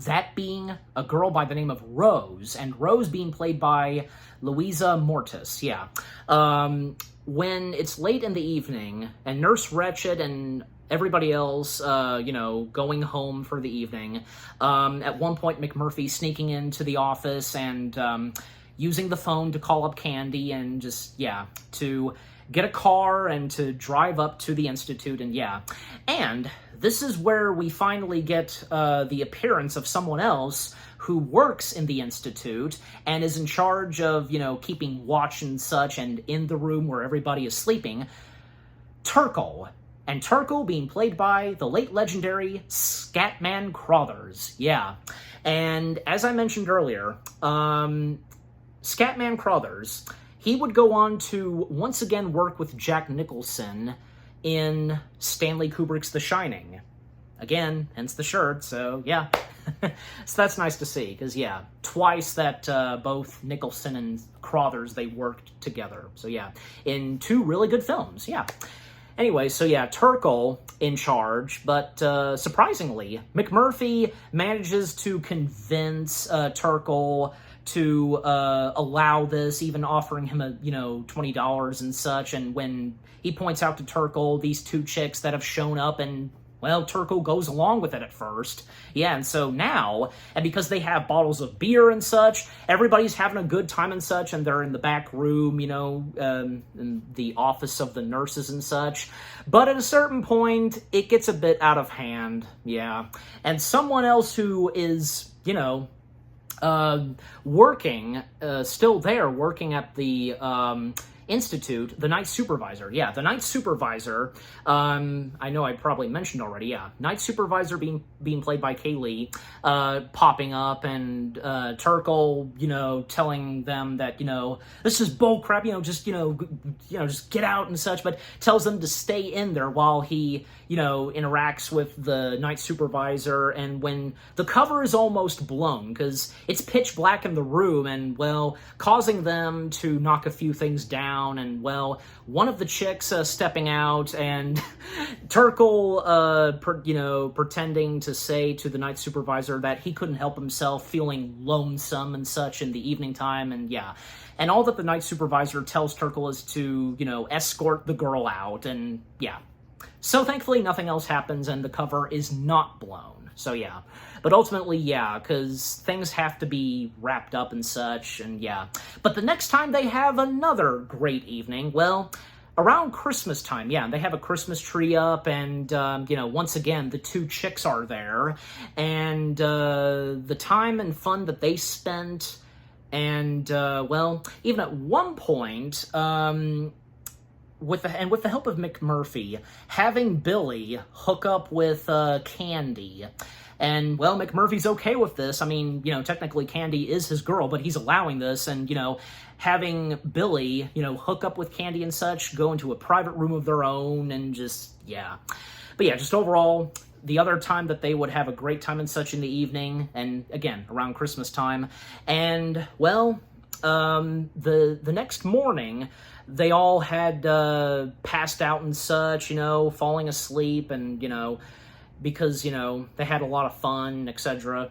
That being a girl by the name of Rose, and Rose being played by Louisa Mortis, yeah. When it's late in the evening, and Nurse Wretched and everybody else, going home for the evening, at one point McMurphy sneaking into the office and using the phone to call up Candy and just, yeah, to get a car and to drive up to the Institute, and yeah. And this is where we finally get the appearance of someone else who works in the Institute and is in charge of, keeping watch and such, and in the room where everybody is sleeping, Turkle. and Turkle being played by the late legendary Scatman Crothers. Yeah. And as I mentioned earlier, Scatman Crothers, he would go on to once again work with Jack Nicholson in Stanley Kubrick's The Shining. Again, hence the shirt, so yeah. So that's nice to see, because yeah, twice that both Nicholson and Crothers, they worked together. So yeah, in 2 really good films, yeah. Anyway, so yeah, Turkle in charge, but surprisingly, McMurphy manages to convince Turkle to allow this, even offering him $20 and such. And when he points out to Turkle these 2 chicks that have shown up, and well, Turkle goes along with it at first. Yeah, and so now, and because they have bottles of beer and such, everybody's having a good time and such, and they're in the back room, in the office of the nurses and such. But at a certain point, it gets a bit out of hand, yeah. And someone else who is, working, still there, working at the Institute, the night supervisor. Yeah, the night supervisor, I know I probably mentioned already, yeah. Night supervisor being played by Kaylee, popping up, and Turkle, telling them that, this is bullcrap, just get out and such, but tells them to stay in there while he, interacts with the night supervisor. And when the cover is almost blown, because it's pitch black in the room, and, well, causing them to knock a few things down, and, well, one of the chicks stepping out, and Turkle, pretending to say to the night supervisor that he couldn't help himself, feeling lonesome and such in the evening time, and yeah. And all that the night supervisor tells Turkle is to, escort the girl out, and yeah. So thankfully nothing else happens, and the cover is not blown. So yeah. But ultimately, yeah, because things have to be wrapped up and such, and yeah. But the next time they have another great evening, well, around Christmas time, yeah, they have a Christmas tree up, and, once again, the 2 chicks are there, and the time and fun that they spent, and, well, even at one point, with the help of McMurphy, having Billy hook up with Candy. And, well, McMurphy's okay with this. I mean, technically Candy is his girl, but he's allowing this, and, having Billy, hook up with Candy and such, go into a private room of their own, and just, yeah. But yeah, just overall, the other time that they would have a great time and such in the evening, and again, around Christmas time. And, well, the next morning, they all had passed out and such, falling asleep, and, because, they had a lot of fun, etc.,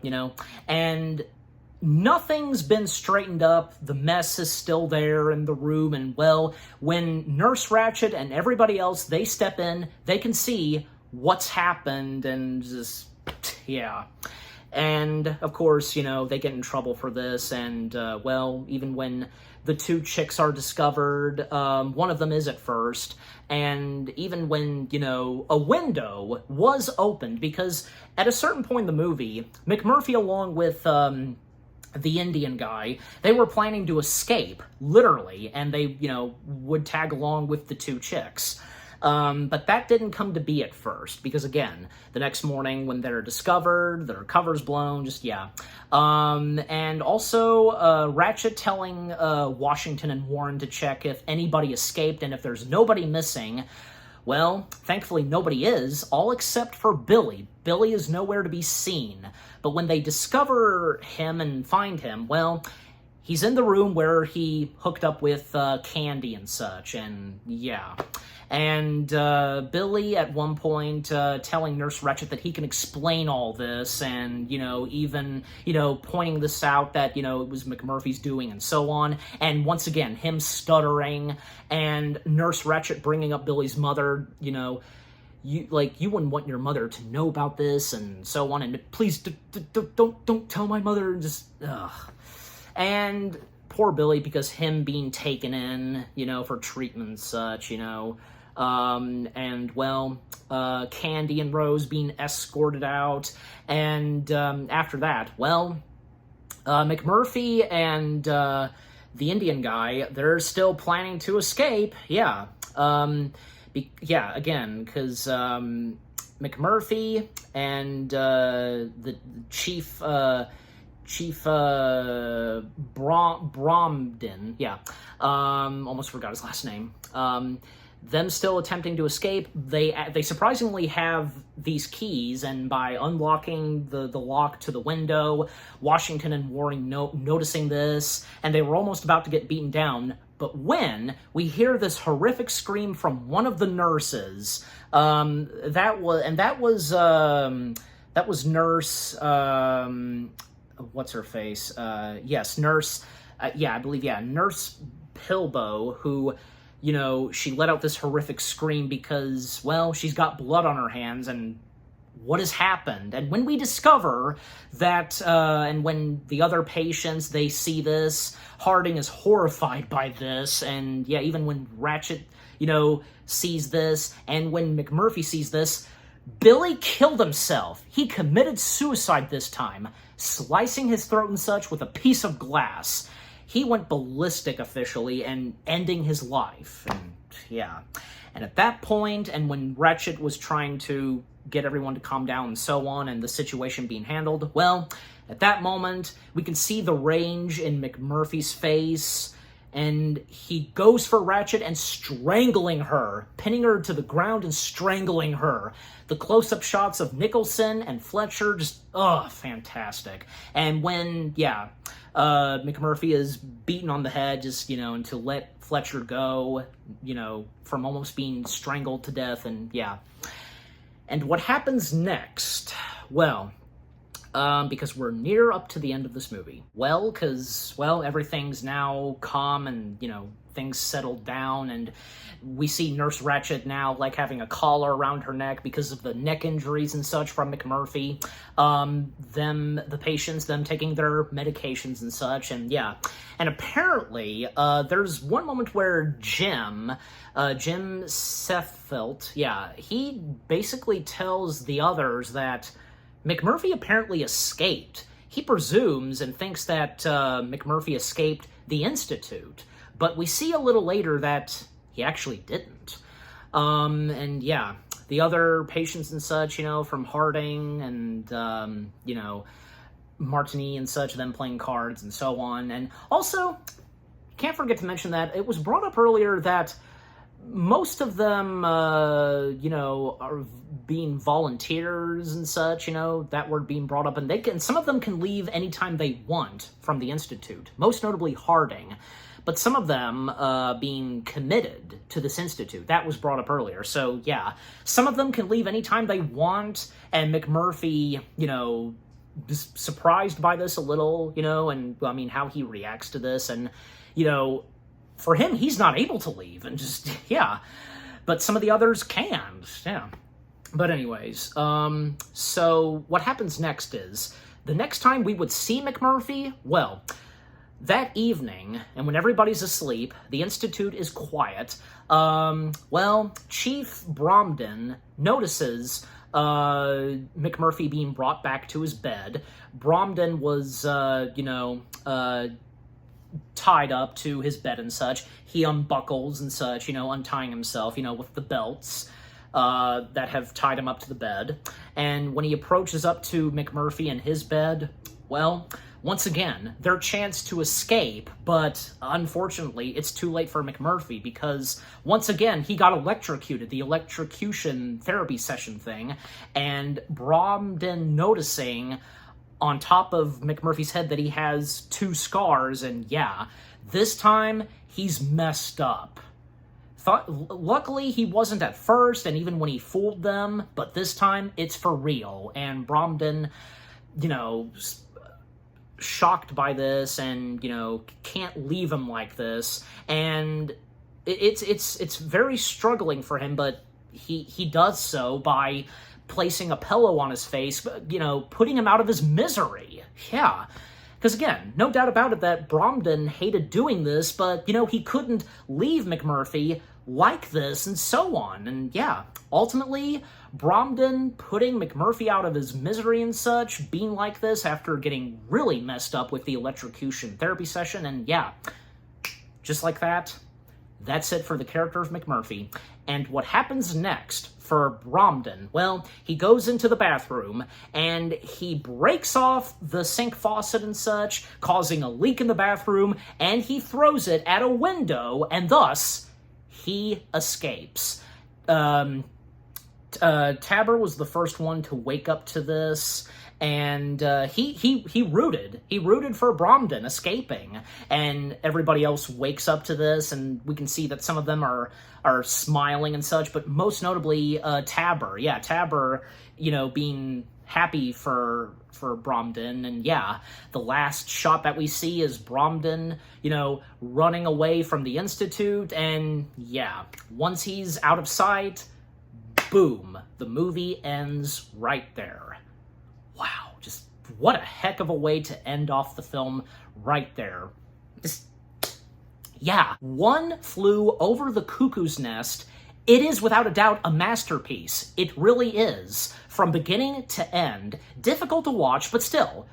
and nothing's been straightened up. The mess is still there in the room, and, well, when Nurse Ratched and everybody else, they step in, they can see what's happened, and just, yeah. And, of course, they get in trouble for this, and, well, even when the 2 chicks are discovered, one of them is at first, and even when, a window was opened, because at a certain point in the movie, McMurphy, along with, the Indian guy, they were planning to escape, literally, and they, would tag along with the 2 chicks. But that didn't come to be at first, because again, the next morning when they're discovered, their cover's blown, just, yeah. And also, Ratched telling, Washington and Warren to check if anybody escaped, and if there's nobody missing, well, thankfully nobody is, all except for Billy. Billy is nowhere to be seen. But when they discover him and find him, well, he's in the room where he hooked up with Candy and such, and yeah. And Billy, at one point, telling Nurse Ratched that he can explain all this, and, even, pointing this out that, it was McMurphy's doing, and so on. And once again, him stuttering, and Nurse Ratched bringing up Billy's mother, you wouldn't want your mother to know about this, and so on, and please don't tell my mother, and just, ugh. And poor Billy, because him being taken in, for treatment and such, and, well, Candy and Rose being escorted out, and, after that, well, McMurphy and, the Indian guy, they're still planning to escape, yeah, Yeah, again, because McMurphy and the Chief Bromden, yeah, almost forgot his last name. Them still attempting to escape, they surprisingly have these keys, and by unlocking the lock to the window, Washington and Waring noticing this, and they were almost about to get beaten down. But when we hear this horrific scream from one of the nurses, that was Nurse, what's her face? Yes, Nurse, I believe, Nurse Pilbow, who, you know, she let out this horrific scream because, well, she's got blood on her hands, and what has happened? And when we discover that, and when the other patients, they see this, Harding is horrified by this, and yeah, even when Ratchet, you know, sees this, and when McMurphy sees this, Billy killed himself. He committed suicide this time, slicing his throat and such with a piece of glass. He went ballistic officially and ending his life. And yeah. And at that point, and when Ratchet was trying to get everyone to calm down and so on, and the situation being handled, well, at that moment, we can see the rage in McMurphy's face, and he goes for Ratchet and strangling her, pinning her to the ground and strangling her. The close-up shots of Nicholson and Fletcher, just, fantastic. And when, McMurphy is beaten on the head, just, you know, and to let Fletcher go, you know, from almost being strangled to death, and yeah. And what happens next? Well, because we're near up to the end of this movie. Well, because, well, everything's now calm and, you know, things settled down, and we see Nurse Ratchet now, like, having a collar around her neck because of the neck injuries and such from McMurphy. The patients, them taking their medications and such, and yeah. And apparently, there's one moment where Jim Seffelt, he basically tells the others that McMurphy apparently escaped. He presumes and thinks that McMurphy escaped the Institute, but we see a little later that he actually didn't. And yeah, the other patients and such, you know, from Harding and, you know, Martini and such, them playing cards and so on. And also, can't forget to mention that it was brought up earlier that most of them, you know, are being volunteers and such, you know, that word being brought up, and some of them can leave anytime they want from the Institute, most notably Harding, but some of them being committed to this Institute, that was brought up earlier. So yeah, some of them can leave anytime they want, and McMurphy, you know, just surprised by this a little, you know, and I mean, how he reacts to this, and, you know, for him, he's not able to leave, and just, yeah. But some of the others can, yeah. But anyways, so what happens next is, the next time we would see McMurphy, well, that evening, and when everybody's asleep, the Institute is quiet, well, Chief Bromden notices McMurphy being brought back to his bed. Bromden was, you know, tied up to his bed and such. He unbuckles and such, you know, untying himself, you know, with the belts that have tied him up to the bed. And when he approaches up to McMurphy and his bed, well, once again, their chance to escape, but unfortunately, it's too late for McMurphy because, once again, he got electrocuted, the electrocution therapy session thing, and Bromden noticing on top of McMurphy's head that he has 2 scars, and yeah, this time, he's messed up. Luckily, he wasn't at first, and even when he fooled them, but this time, it's for real, and Bromden, you know, shocked by this, and, you know, can't leave him like this, and it's very struggling for him, but he does so by placing a pillow on his face, you know, putting him out of his misery. Yeah. Because again, no doubt about it that Bromden hated doing this, but, you know, he couldn't leave McMurphy like this and so on. And yeah, ultimately, Bromden putting McMurphy out of his misery and such, being like this after getting really messed up with the electrocution therapy session, and yeah, just like that, That's it for the character of McMurphy. And what happens next for Bromden? Well, he goes into the bathroom, and he breaks off the sink faucet and such, causing a leak in the bathroom, and he throws it at a window, and thus, he escapes. Tabber was the first one to wake up to this, and he rooted for Bromden escaping, and everybody else wakes up to this, and we can see that some of them are smiling and such, but most notably Tabber. Yeah, Tabber, being happy for Bromden, and yeah, the last shot that we see is Bromden, running away from the Institute, and yeah, once he's out of sight, boom, the movie ends right there. Wow, just what a heck of a way to end off the film right there. Yeah, One Flew Over the Cuckoo's Nest. It is without a doubt a masterpiece. It really is. From beginning to end. Difficult to watch, but still,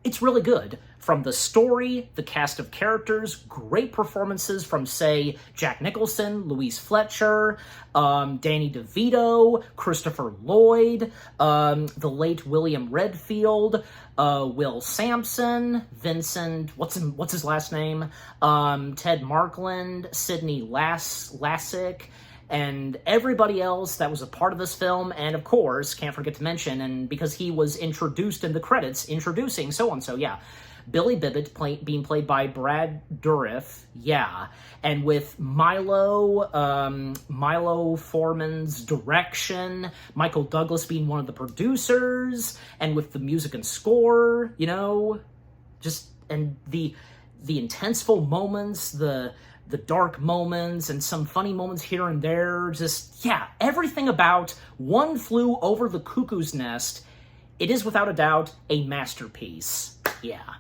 it's really good. From the story, the cast of characters, great performances from, say, Jack Nicholson, Louise Fletcher, Danny DeVito, Christopher Lloyd, the late William Redfield, Will Sampson, Vincent, what's his last name? Ted Markland, Sidney Lassick, and everybody else that was a part of this film, and of course, can't forget to mention, and because he was introduced in the credits, introducing so-and-so, yeah, Billy Bibbit being played by Brad Dourif, yeah, and with Milo Foreman's direction, Michael Douglas being one of the producers, and with the music and score, and the intenseful moments, the dark moments, and some funny moments here and there, everything about One Flew Over the Cuckoo's Nest. It is without a doubt a masterpiece. Yeah.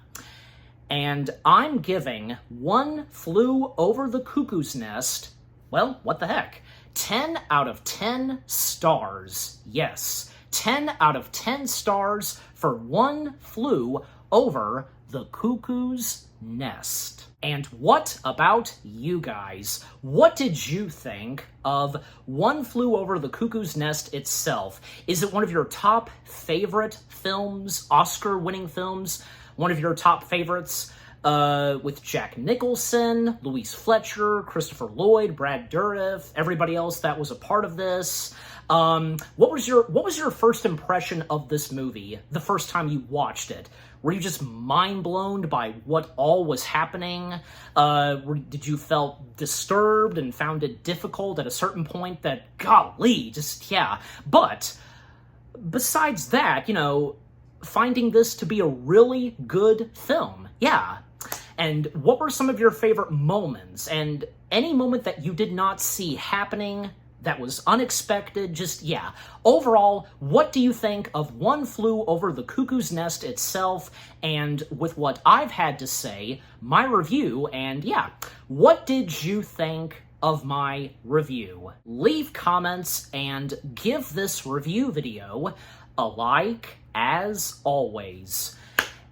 And I'm giving One Flew Over the Cuckoo's Nest, well, what the heck, 10 out of 10 stars. Yes, 10 out of 10 stars for One Flew Over the Cuckoo's Nest. And what about you guys? What did you think of One Flew Over the Cuckoo's Nest itself? Is it one of your top favorite films, Oscar-winning films? One of your top favorites with Jack Nicholson, Louise Fletcher, Christopher Lloyd, Brad Dourif, everybody else that was a part of this? What was your first impression of this movie the first time you watched it? Were you just mind-blown by what all was happening? Did you felt disturbed and found it difficult at a certain point that, golly, yeah. But besides that, finding this to be a really good film, yeah. And what were some of your favorite moments? And any moment that you did not see happening that was unexpected, yeah. Overall, what do you think of One Flew Over the Cuckoo's Nest itself, and with what I've had to say, my review, and yeah, what did you think of my review? Leave comments and give this review video a like, as always.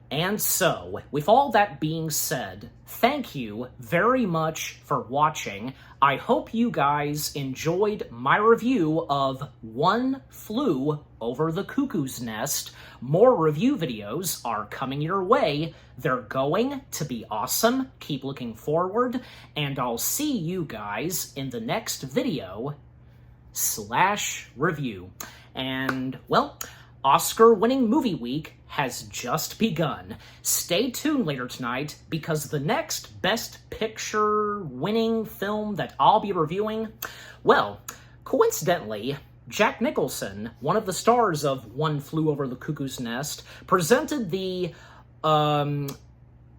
And so, with all that being said, thank you very much for watching. I hope you guys enjoyed my review of One Flew Over the Cuckoo's Nest. More review videos are coming your way. They're going to be awesome. Keep looking forward, and I'll see you guys in the next video / review. And, well, Oscar-winning movie week has just begun. Stay tuned later tonight, because the next Best Picture winning film that I'll be reviewing, well, coincidentally, Jack Nicholson, one of the stars of One Flew Over the Cuckoo's Nest, presented the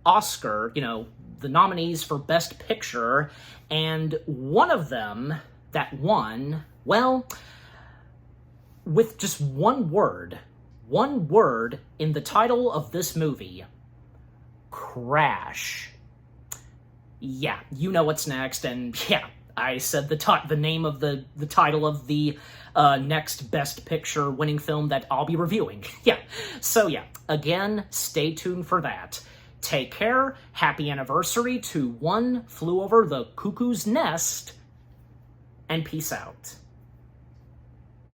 Oscar, the nominees for Best Picture, and one of them that won, well, with just one word in the title of this movie: Crash. Yeah, you know what's next, and yeah, I said the name of the title of the next Best Picture winning film that I'll be reviewing. Yeah, so yeah, again, stay tuned for that. Take care. Happy anniversary to One Flew Over the Cuckoo's Nest. And peace out.